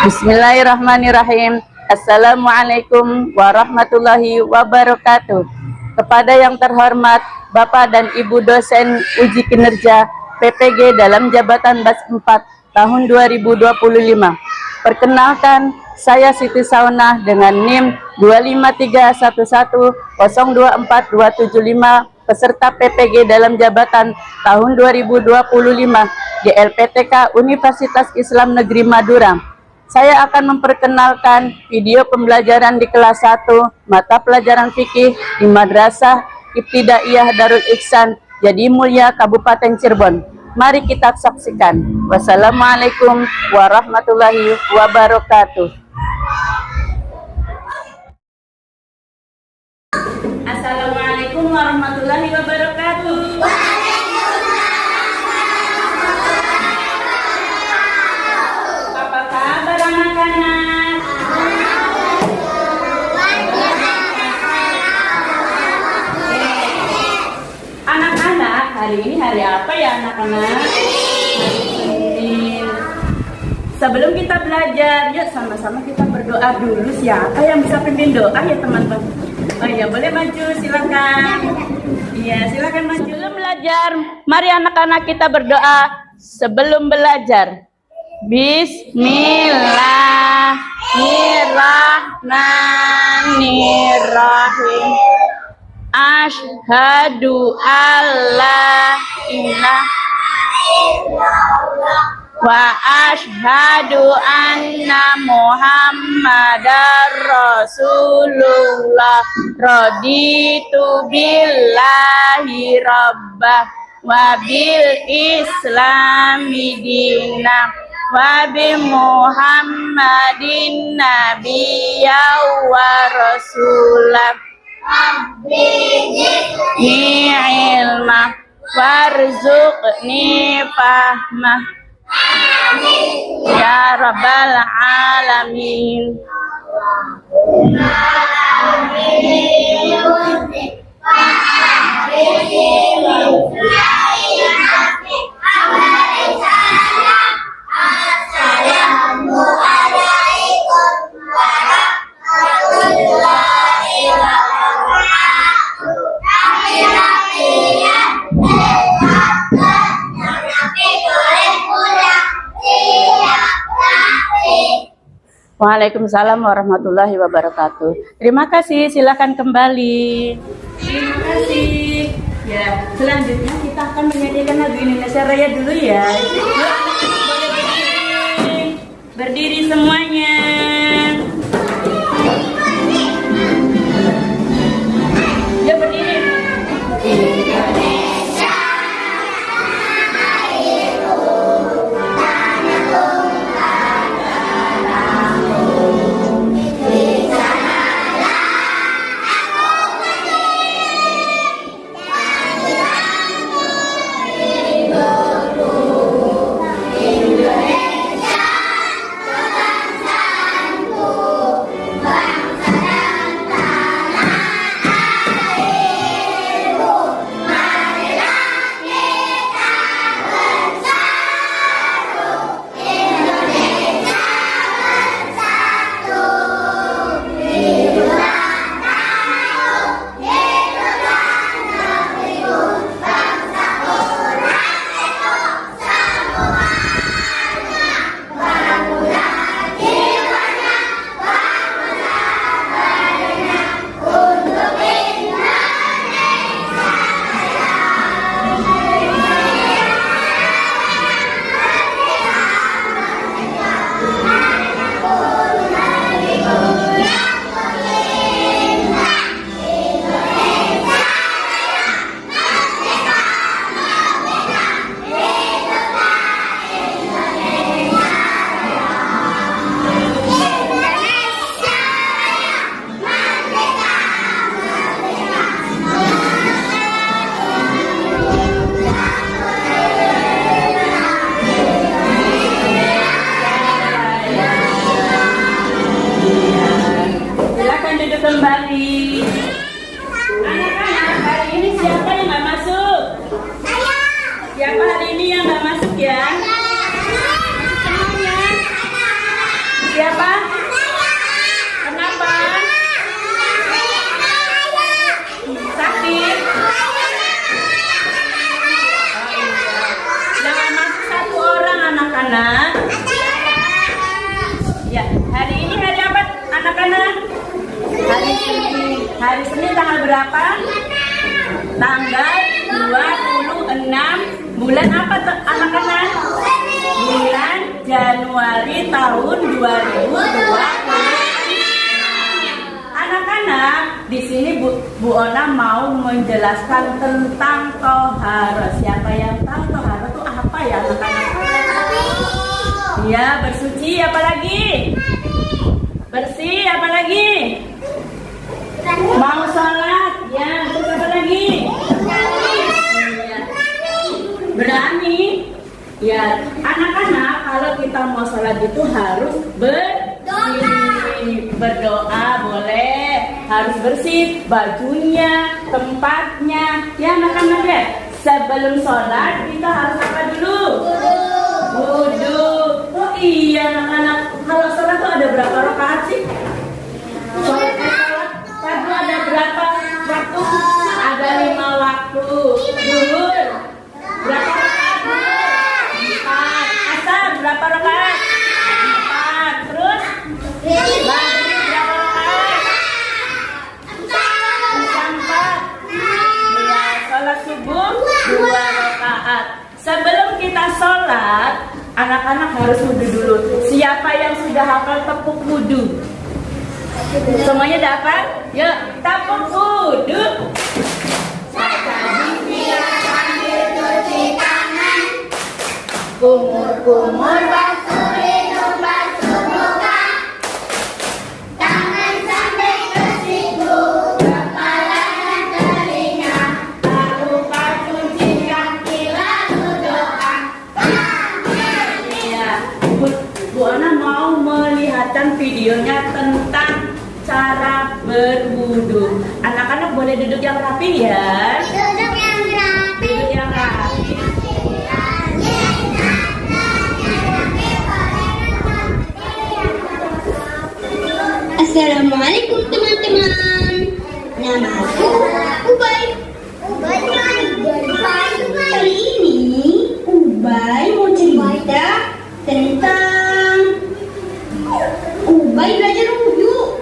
Bismillahirrahmanirrahim. Assalamualaikum warahmatullahi wabarakatuh. Kepada yang terhormat Bapak dan Ibu dosen uji kinerja PPG dalam jabatan BAS 4 tahun 2025. Perkenalkan, saya Siti Saunah dengan NIM 25311024275, peserta PPG dalam jabatan tahun 2025 di LPTK Universitas Islam Negeri Madura. Saya akan memperkenalkan video pembelajaran di kelas 1 mata pelajaran fikih di Madrasah Ibtidaiyah Darul Ihsan Jatimulia Kabupaten Cirebon. Mari kita saksikan. Wassalamualaikum warahmatullahi wabarakatuh. Assalamualaikum warahmatullahi wabarakatuh. Apa kabar anak-anak? Anak-anak, hari ini hari apa ya anak-anak? Hari Senin. Sebelum kita belajar, yuk sama-sama kita berdoa dulu. Siapa yang bisa pimpin doa ya teman-teman? Oh iya, boleh maju, silakan. Iya, silakan maju. Sebelum belajar, mari anak-anak kita berdoa sebelum belajar. Bismillahirrahmanirrahim. Asyhadu alla ilaha illallah wa asyhadu anna Muhammadar Rasulullah. Raditu billahi rabbah wa bil islami dinah wa bi Muhammadin nabiyya wa rasulah. Ni ilmah warzuqni fahmah ya rabbal alamin. Waalaikumsalam warahmatullahi wabarakatuh. Terima kasih, silakan kembali. Terima kasih. Ya, selanjutnya kita akan menyanyikan lagu Indonesia Raya dulu ya. Boleh berdiri semuanya. Ya berdiri. Kembali. Anak-anak, hari ini siapa yang nggak masuk? Saya. Siapa hari ini yang nggak masuk ya? Semuanya. Siapa? Hari Senin tanggal berapa? Tanggal 26 bulan apa anak-anak? Bulan Januari tahun 2020. Anak-anak, di sini Bu Ona mau menjelaskan tentang toharo. Siapa yang tahu toharo itu apa ya anak-anak? Ya, bersuci, apalagi? Bersih, apalagi? Mau sholat, ya, terus apa lagi? Ya. Berani. Ya, anak-anak kalau kita mau sholat itu harus berdoa boleh, harus bersih bajunya, tempatnya, ya anak-anak ya. Sebelum sholat kita harus apa dulu? Wudu. Oh iya anak-anak, kalau sholat tuh ada berapa rakaat sih? Sholat tadi ada berapa waktu? Ada 5 waktu. Zuhur berapa rakaat? 4. Asar berapa rakaat? 4. Terus maghrib berapa rakaat? 4. Ya, sholat subuh 2 rakaat. Sebelum kita sholat, anak-anak harus wudu dulu. Siapa yang sudah hafal tepuk wudu? Semuanya dapat? Yuk, tepuk wudu. Sambil cuci tangan, kumur-kumur basuh hidung, basuh muka, tangan sampai ke siku, kepala dan telinga, lalu cuci kaki, lalu doa. Ya, Bu Ana mau melihatkan videonya tentang cara berwudu. Anak-anak boleh duduk yang rapi ya. Duduk yang rapi. Duduk yang rapi. Assalamualaikum teman-teman. Namaku Ubay. Kali ini Ubay mau cerita tentang Ubay belajar wudu.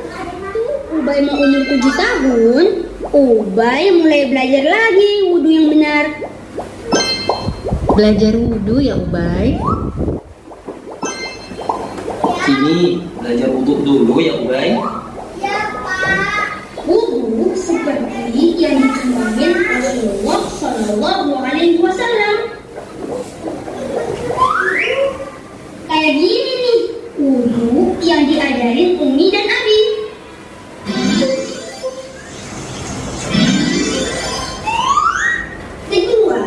Ubay mau umur 7 tahun, Ubay mulai belajar lagi wudu yang benar. Belajar wudu ya Ubay? Sini belajar wudhu dulu ya Ubay. Wudu seperti yang dikembangin Rasulullah Shallallahu Alaihi Wasallam. Kayak gini nih, wudu yang diajarin Umi dan Abi. Kedua,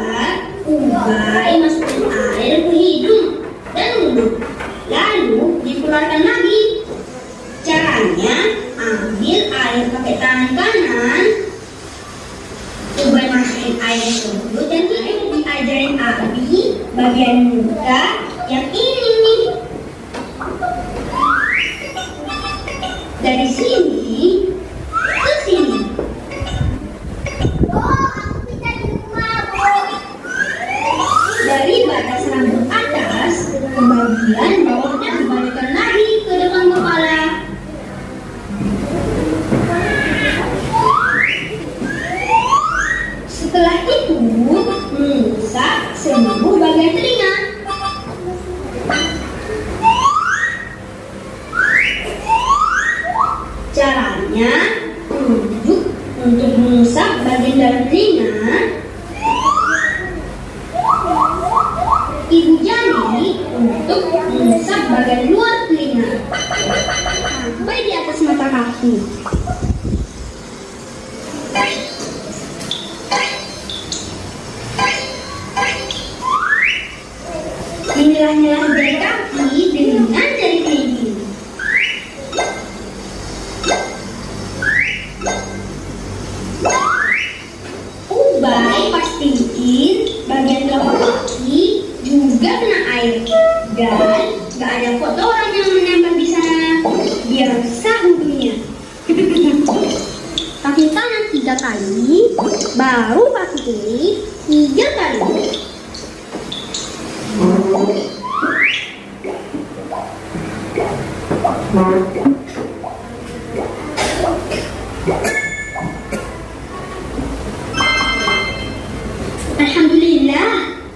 Ubay masukin air ke hidung dan wudu, lalu dikeluarkan lagi. Caranya, ambil air pakai tangan kanan, Ubay masukin air ke mulut dan hidung. Diajarin Abi bagian muka yang ini nih. Dari sini ke sini. Dari batas rambut atas ke bagian bawahnya dibalikkan lagi ke depan kepala. Setelah itu, mengusap seluruh bagian telinga. Caranya, tunjuk untuk mengusap bagian dalam telinga. Ibu jari untuk mengusap bagian luar telinga sampai di atas mata kaki. Memilah-milah jari kaki dengan jari kelingking. Ubay pastiin bagian telapak kaki juga kena air dan gak ada kotoran yang menempel di sana, biar sah wudunya. Kaki kanan 3 kali, baru kaki kiri 3 kali.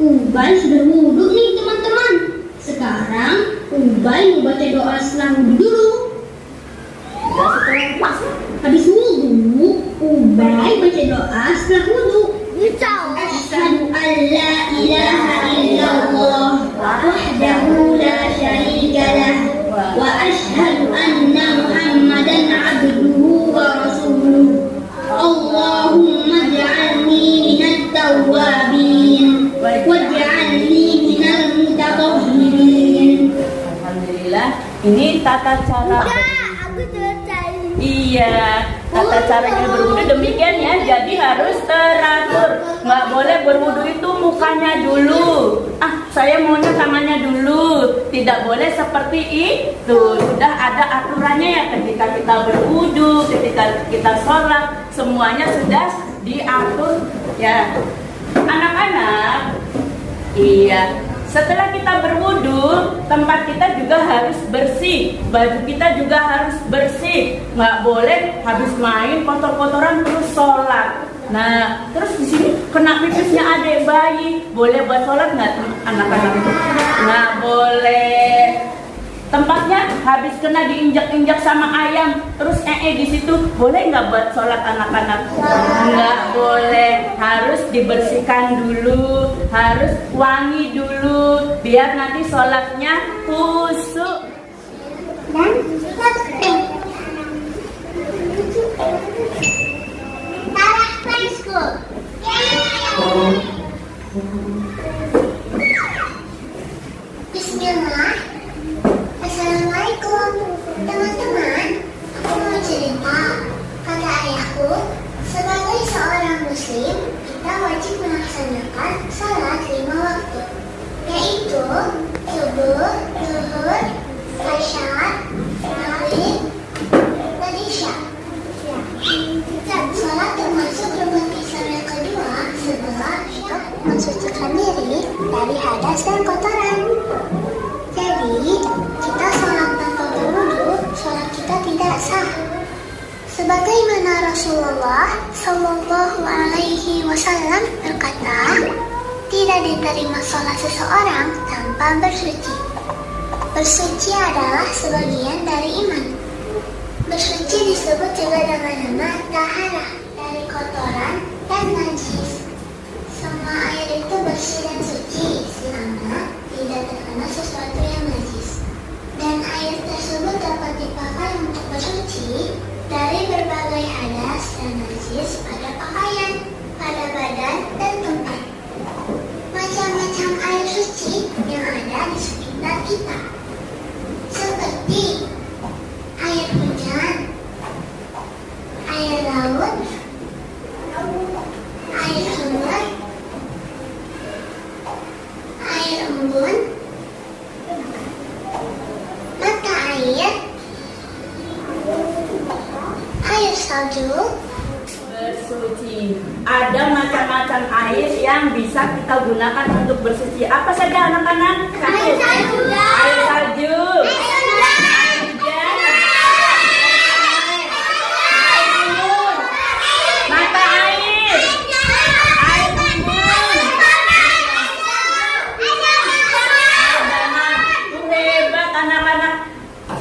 Ubay sudah wudhu nih teman-teman. Sekarang Ubay mau baca doa setelah wudhu dulu. Habis wudhu, Ubay baca doa setelah wudhu. Asyhadu an la ilaha illallah wahdahu la syarika lah wa asyhadu anna Muhammadan abduhu wa rasuluh. Allahumma ij'alni minat tawwabin waj'alni minal mutatahhirin. Alhamdulillah, ini tata cara. Iya, tata caranya berwudu demikian ya. Jadi harus teratur. Nggak boleh berwudu itu mukanya dulu. Saya maunya tangannya dulu. Tidak boleh seperti itu. Sudah ada aturannya ya, ketika kita berwudu, ketika kita sholat, semuanya sudah diatur ya. Anak-anak, iya. Setelah kita berwudu, tempat kita juga harus bersih, baju kita juga harus bersih. Nggak boleh habis main kotor-kotoran terus sholat. Nah, terus di sini kena pipisnya adik bayi, boleh buat sholat nggak anak-anak itu? Nggak boleh. Tempatnya habis kena diinjak-injak sama ayam, terus di situ, boleh nggak buat sholat anak-anak? Nggak boleh, harus dibersihkan dulu, harus wangi dulu, biar nanti sholatnya khusyuk. Bismillah. Assalamualaikum teman-teman, aku mau cerita. Kata ayahku, sebagai seorang muslim, kita wajib melaksanakan salat 5 waktu, yaitu subuh, zuhur, asar, maghrib, dan isya. Salat termasuk rukun Islam yang kedua setelah mensucikan diri dari hadas dan kotoran. Jadi, kita sholat tanpa berwudu, sholat kita tidak sah. Sebagaimana Rasulullah Shallallahu Alaihi Wasallam berkata, tidak diterima sholat seseorang tanpa bersuci. Bersuci adalah sebagian dari iman. Bersuci disebut juga dengan nama taharah, dari kotoran dan najis. Semua air itu bersih dan suci selama tidak terkena sesuatu yang najis, dan air tersebut dapat dipakai untuk bersuci dari berbagai hadas dan najis pada pakaian, pada badan dan tempat. Macam-macam air suci yang ada di sekitar kita, seperti air hujan, air laut, air sumur, air embun, mata air, air salju. Bersuci. Ada macam-macam air yang bisa kita gunakan untuk bersuci. Apa saja anak-anak? Air salju. Air salju.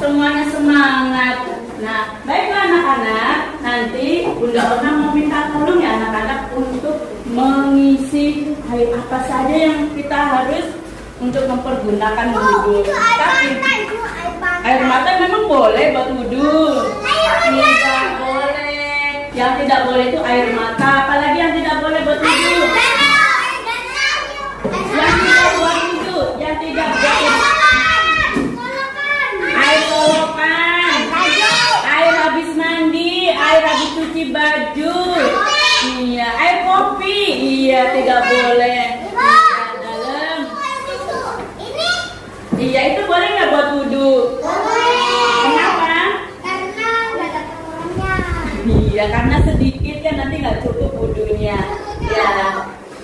Semuanya semangat. Nah, baiklah anak-anak, nanti Bunda Ona mau minta tolong ya anak-anak untuk mengisi air apa saja yang kita harus untuk mempergunakan wudhu. Tapi air mata memang boleh buat wudhu. Tidak boleh. Yang tidak boleh itu air mata. Apalagi yang tidak boleh buat wudhu. Yang tidak buat wudhu, yang tidak buat wudhu. Air kolokan, air habis mandi, air habis cuci baju, iya, air kopi, iya tidak boleh. Dalam, iya itu boleh nggak buat wudhu? Kenapa? Karena nggak ada kotorannya. Iya karena sedikit kan nanti nggak cukup wudhunya.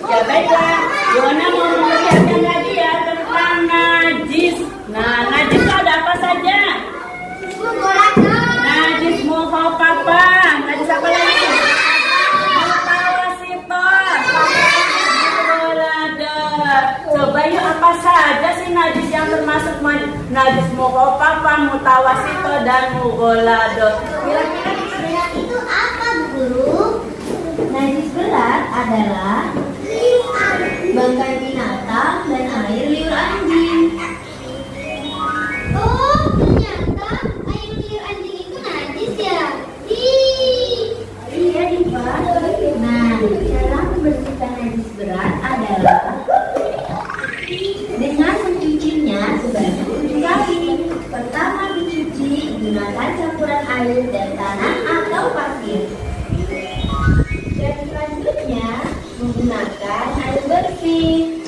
Ya baiklah, Yona mau memperlihatkan lagi ya tentang najis. Nah, najis itu ada apa saja? Najis mukhafafah. Najis apa lagi? Mutawasitot. Mutawaladah. sih najis yang termasuk najis mukhaffafah, mutawasito, dan mughalladho? Kira-kira Berat itu apa, Bu Guru? Najis berat adalah bangkai binatang dan air liur anjing. Oh, ternyata air liur anjing itu najis ya? Iya, Diva. Nah, cara membersihkan najis berat adalah dengan mencucinya sebanyak 7 kali. Pertama dicuci, gunakan campuran air dan tanah atau pasir. Dan selanjutnya menggunakan air bersih.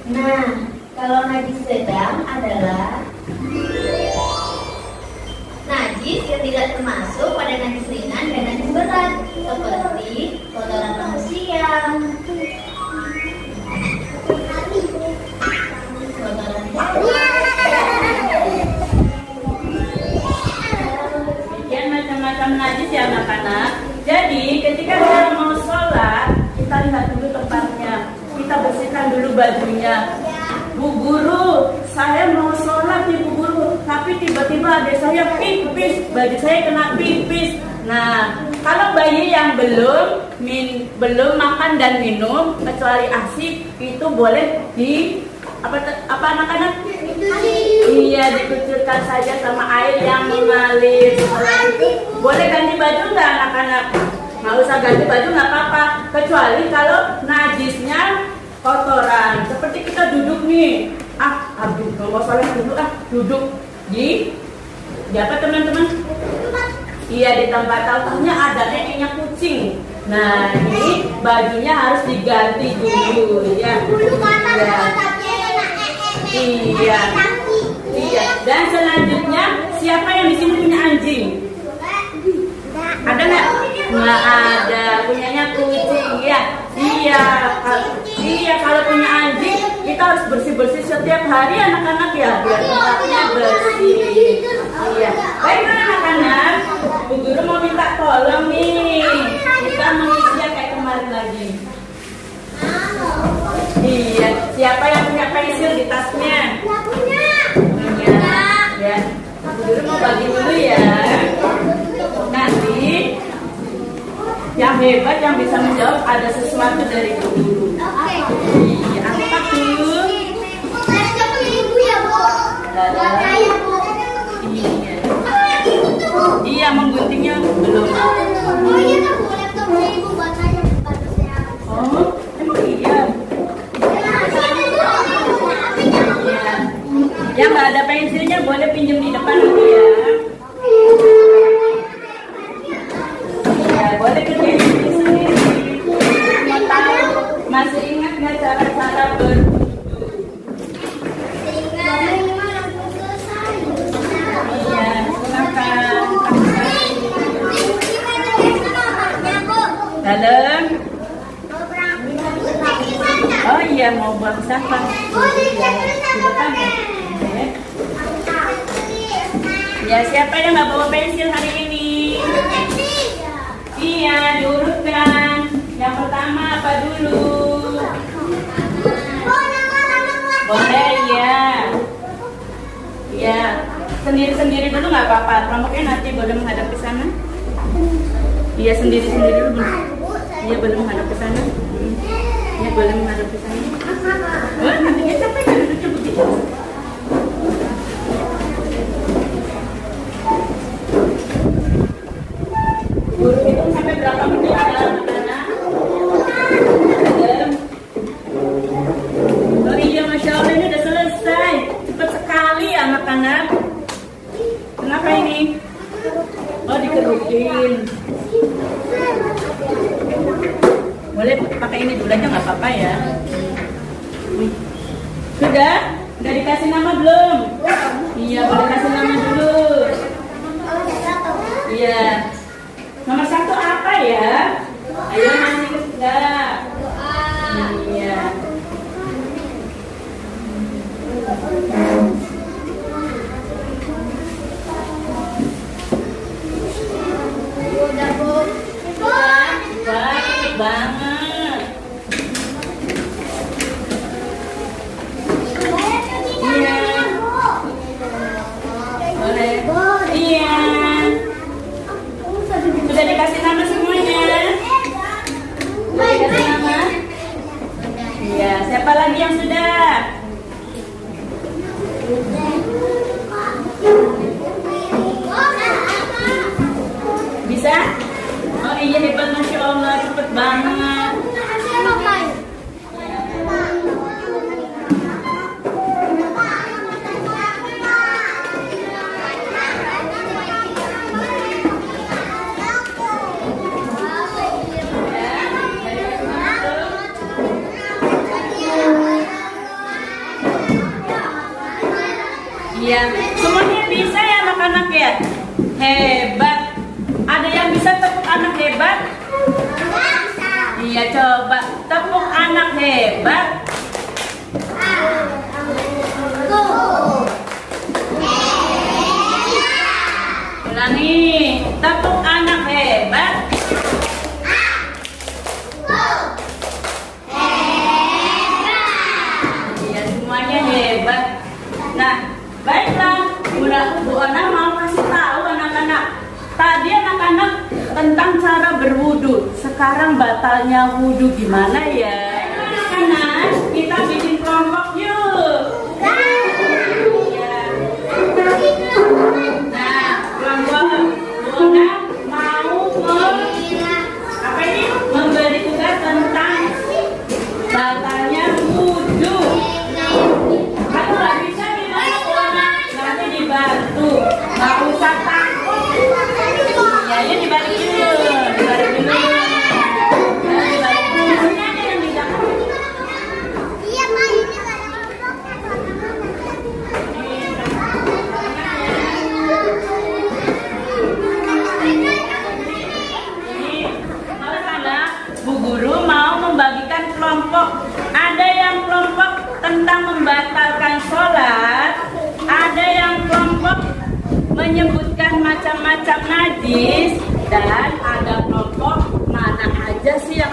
Nah, kalau najis sedang adalah najis yang tidak termasuk pada najis ringan dan najis berat, seperti kotoran manusia, kotoran sekian macam-macam najis ya anak-anak. Jadi ketika kita mau sholat, kita lihat dulu tempatnya, kita bersihkan dulu bajunya. Bu Guru, saya mau sholat nih Bu Guru, tapi tiba-tiba adik saya pipis, baju saya kena pipis. Nah, kalau bayi yang belum makan dan minum kecuali ASI, itu boleh apa anak-anak? Iya, dikucurkan saja sama air yang mengalir. Setelah itu boleh ganti baju nggak anak-anak? Nggak usah ganti baju nggak apa-apa, kecuali kalau najisnya kotoran. Seperti kita duduk nih, aduh nggak salah duduk di apa teman-teman? Iya, di tempat tahunya ada neneknya kucing. Nah, ini bajunya harus diganti dulu ya. Iya. Iya. Dan selanjutnya siapa yang di sini punya anjing? Ada nggak? Nggak ada. Punyanya kucing ya. Iya. Kalau punya anjing kita harus bersih-bersih setiap hari anak-anak ya, biar tempatnya bersih. Iya. Baiklah anak-anak, Bu Guru mau minta tolong nih. Kita mengisinya kayak kemarin lagi. Iya, siapa yang punya pensil di tasnya? Nggak punya. Ya, Bu Guru mau bagi dulu ya. Nanti yang hebat yang bisa menjawab ada sesuatu dari Bu Guru. Oke. Iya, apa tuh? Laptop ibu ya, Bu. Nggak kayak, Bu. Iya. Iya, mengguntingnya belum. Oh iya kan, Bu. Laptop ibu baterainya batasnya. Oh, emang iya. Iya. Yang nggak ada pensilnya boleh pinjam di depan dulu ya. Ya, boleh kerjain di sini. Mau tahu? Masih ingat nggak cara-cara Iya, silakan. Dalam. Oh iya, mau buang sampah. Ya, di depan ya. Ya, siapa yang nggak bawa pensil hari ini? Iya, diurutkan. Yang pertama apa dulu? Boleh ya. Ya, sendiri-sendiri dulu nggak apa-apa. Kelompoknya nanti boleh menghadap ke sana. Iya, sendiri-sendiri dulu. Iya, boleh menghadap ke sana. Iya, boleh menghadap ke sana. Oh, nantinya capek kan duduknya begitu. Guru hitung sampai berapa menit ya anak-anak? Oh iya, Masya Allah, ini udah selesai. Cepat sekali anak-anak. Kenapa ini? Oh, dikerukin. Boleh pakai ini dulu aja nggak apa-apa ya. Sudah? Udah dikasih nama belum? Iya, boleh kasih nama dulu. Iya. Nomor 1 apa ya? Ayo masih enggak? Iya. Udah, Bu. Baik banget. Siapa lagi yang sudah? Bisa? Oh iya, hebat, Masya Allah, cepet banget. Iya, semuanya bisa ya anak-anak ya? Hebat. Ada yang bisa tepuk anak hebat? Iya, coba tepuk anak hebat. Ulangi, tepuk anak hebat. Iya, semuanya hebat. Nah, baiklah, Bu Ona mau kasih tahu anak-anak. Tadi anak-anak tentang cara berwudu. Sekarang batalnya wudu gimana ya? Anak-anak, kita bikin kelompok yuk. Ya. Nah, kelompok Bu Ona mau memberi tugas tentang batalnya wudu. Kalau nggak bisa gimana Bu Ona? Nanti dibantu. Nggak usah takut. Ya, ya dibalik dulu. Dibalik dulu. Nah, dibalik dulu. Sini aja yang di belakang. Iya, Pak, ini nggak ada Anak-anak, Bu Guru mau membagikan kelompok. Ada yang kelompok tentang membatalkan sholat, ada yang kelompok menyebutkan macam-macam najis, dan ada kelompok mana aja sih yang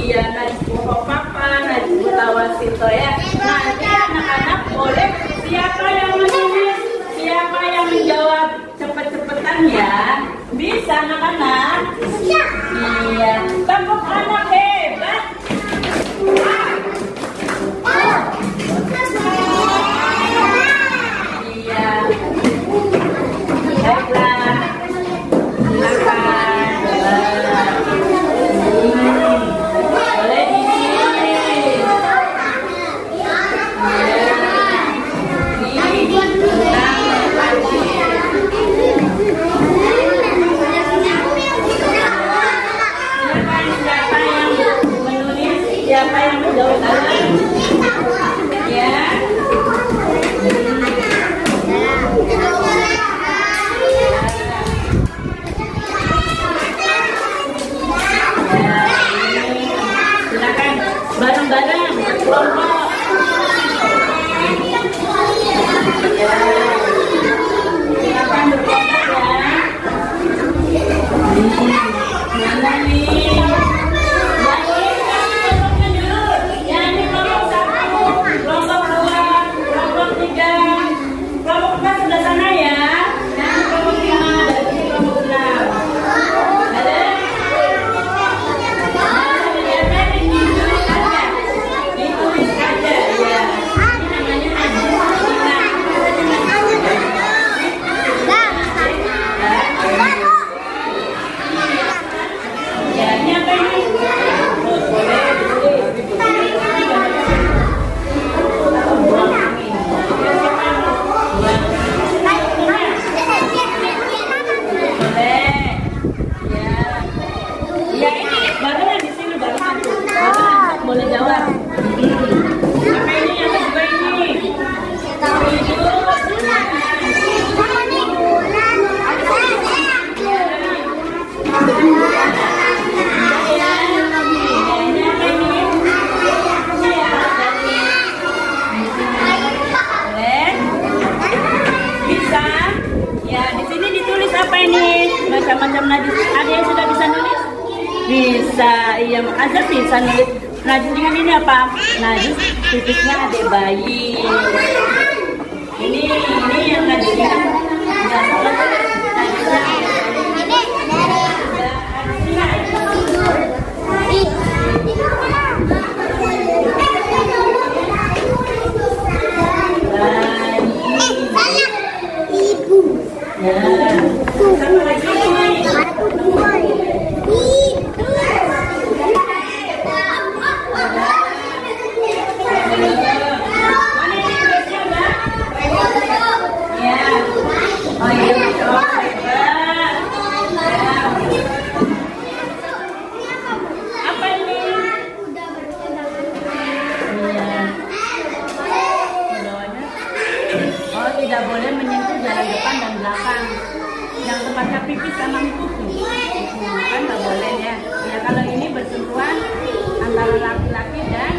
iya, najis pokok-papa, najis mutawasito ya. Nanti anak-anak boleh siapa yang menulis, siapa yang menjawab cepet-cepetan ya. Bisa anak-anak? Iya, tepuk anak hebat. Iya. Baiklah. Silakan. Boleh di sini. Siapa yang menulis? Siapa yang menjawab? Ya. Silakan bareng-bareng kelompok. Ya. Silakan berkelompok ya. Mana nih? Yang ini kelompoknya dulu. Yang ini kelompok 1, kelompok 2, kelompok 3. Kelompok 4 sebelah sana ya. Yang kelompok 5 dan ini kelompok 6. Ada? Ditulis aja ya. Ini namanya ya, ini apa ini? Boleh ya, ini barengan di sini barengan. Barengan boleh jawab. Apa ini yang kedua ini? Bisa? Ya, di sini ditulis apa ini? Macam-macam najis. Ada yang sudah bisa nulis? Bisa, iya. Azhar bisa nulis. Najis dengan ini apa? Najis tipisnya adik bayi. Ini yang najisnya. tidak boleh menyentuh jalan depan dan belakang. Yang tempatnya pipis sama kuku, kan nggak boleh ya. Ya kalau ini bersentuhan antara laki-laki dan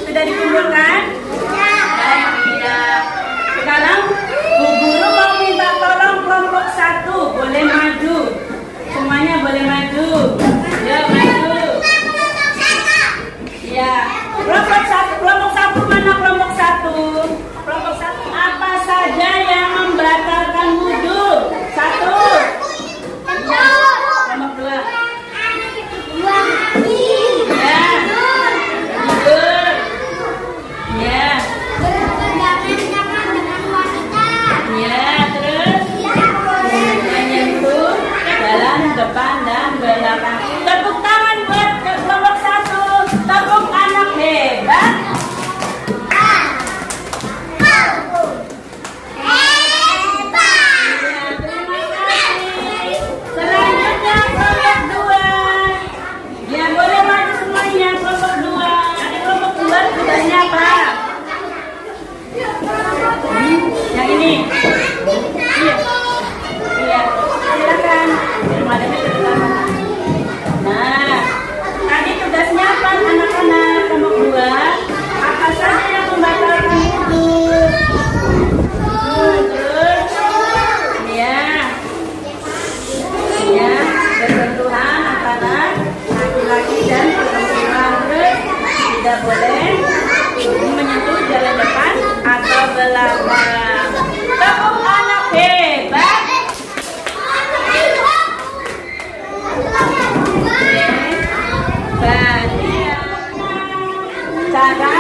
sudah dikumpulkan? Baik, iya. Sekarang Bu Guru mau minta tolong kelompok 1 boleh maju. Semuanya boleh maju. Ya, maju. Ya. Kelompok 1 mana kelompok 1? Kelompok 1 apa saja yang membatalkan wudu? 1. Ya. Kelompok 2. Ya. Ya. Ya, terus menyentuh jalan depan dan belakang. Tepuk tangan buat kelompok 1. Tepuk anak hebat. Selanjutnya kelompok 2. Ya, boleh maju semuanya kelompok 2. Ada kelompok 2 tugasnya apa? Yang ini. Iya. Iya. Silakan. Madamnya ke depan. Nah, tadi tugasnya apa anak-anak kelompok 2? Apa saja yang membatalkan wudu? Terus. Iya. Iya, bersentuhan antara laki-laki dan perempuan. Terus tidak boleh menyentuh jalan depan atau belakang. Tepuk anak hebat. Cara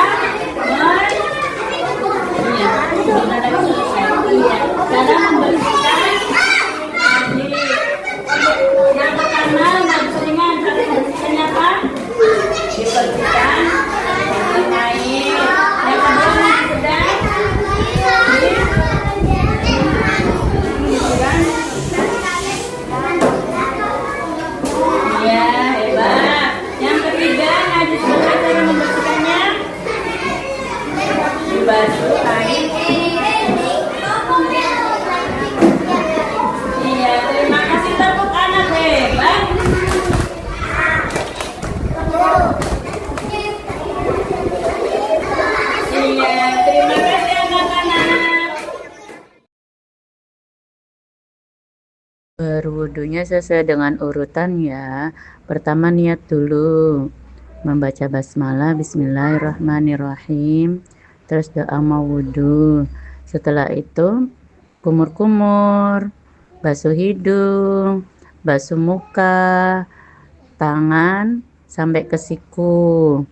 cara membersihkan yang pertama membersihkan cara membersihkannya apa? Dibersihkan dengan air. Yang kedua sedang ya hebat. Yang ketiga najis cara membersihkannya dibasuh air. Iya, terima kasih, tepuk anak hebat. Iya, terima kasih anak-anak. Berwudunya sesuai dengan urutan ya. Pertama niat dulu, membaca basmalah, bismillahirrahmanirrahim. Terus doa mau wudu. Setelah itu kumur-kumur, basuh hidung, basuh muka, tangan sampai ke siku.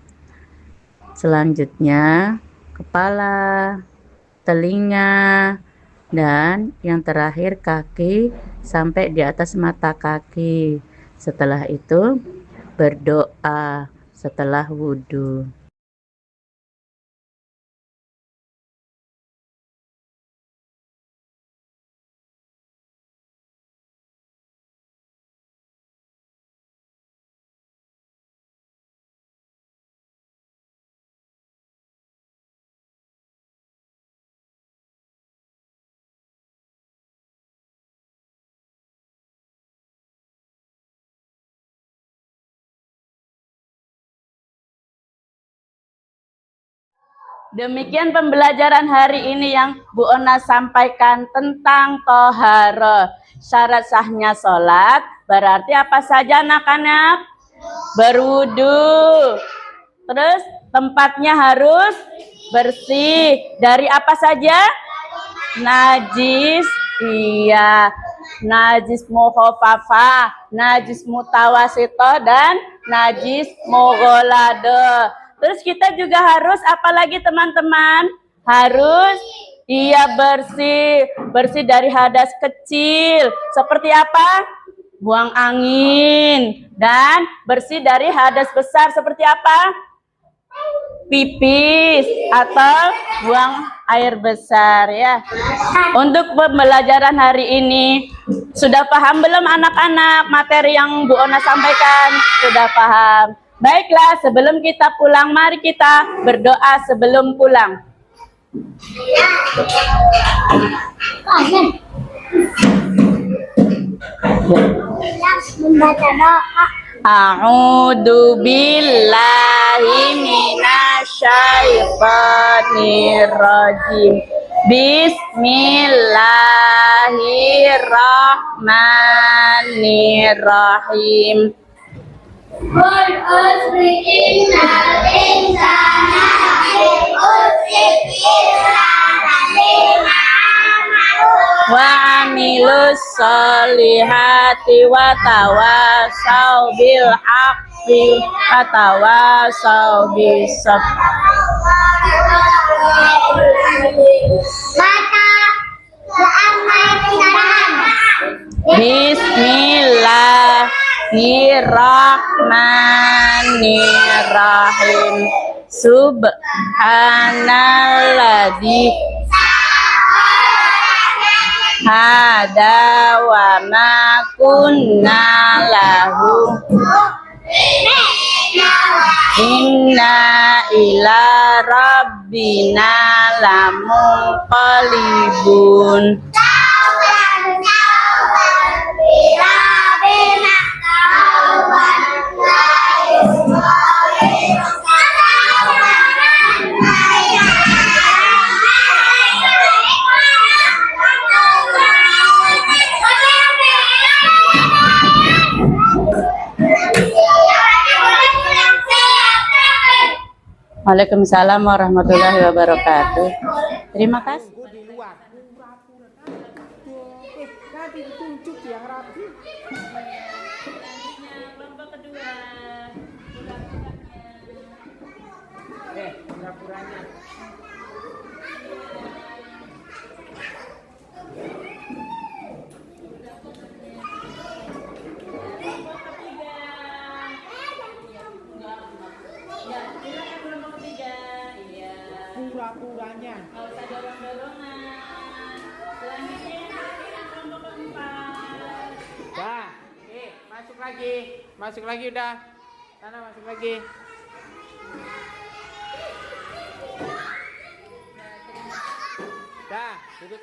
Selanjutnya kepala, telinga, dan yang terakhir kaki sampai di atas mata kaki. Setelah itu berdoa setelah wudu. Demikian pembelajaran hari ini yang Bu Ona sampaikan tentang toharoh. Syarat sahnya sholat berarti apa saja anak-anak? Berwudu. Terus tempatnya harus bersih. Dari apa saja? Najis. Iya. najis mukhafafah, najis mutawasito, dan najis mughalladha. Terus kita juga harus apalagi teman-teman? Harus bersih dari hadas kecil. Seperti apa? Buang angin. Dan bersih dari hadas besar seperti apa? Pipis atau buang air besar ya. Untuk pembelajaran hari ini sudah paham belum anak-anak materi yang Bu Ona sampaikan? Sudah paham. Baiklah, sebelum kita pulang mari kita berdoa sebelum pulang. Membaca doa. A'udzu billahi minasyaitonir rajim. Bismillahirrahmanirrahim. Qul usri innal insana lafi khusr illa alladziina amanu Wa amilus solihati wa tawasau bil haqqi wa tawasau bis sabr. Baca Bismillahirrahmanirrahim. Subhanalladzi hada wa ma kunna lahu inna ila rabbina lamunqalibun. Waalaikumsalam warahmatullahi wabarakatuh. Terima kasih. Pura-puranya. Nggak usah dorong-dorongan. Selanjutnya yang kelompok keempat. Dah, masuk lagi udah. Sana masuk lagi. Dah, duduk.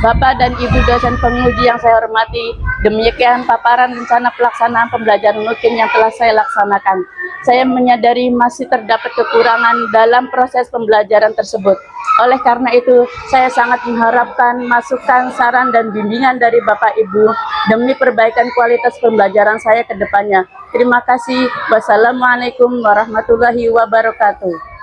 Bapak dan Ibu dosen penguji yang saya hormati, demikian paparan rencana pelaksanaan pembelajaran rutin yang telah saya laksanakan. Saya menyadari masih terdapat kekurangan dalam proses pembelajaran tersebut. Oleh karena itu, saya sangat mengharapkan masukan, saran, dan bimbingan dari Bapak Ibu demi perbaikan kualitas pembelajaran saya ke depannya. Terima kasih. Wassalamualaikum warahmatullahi wabarakatuh.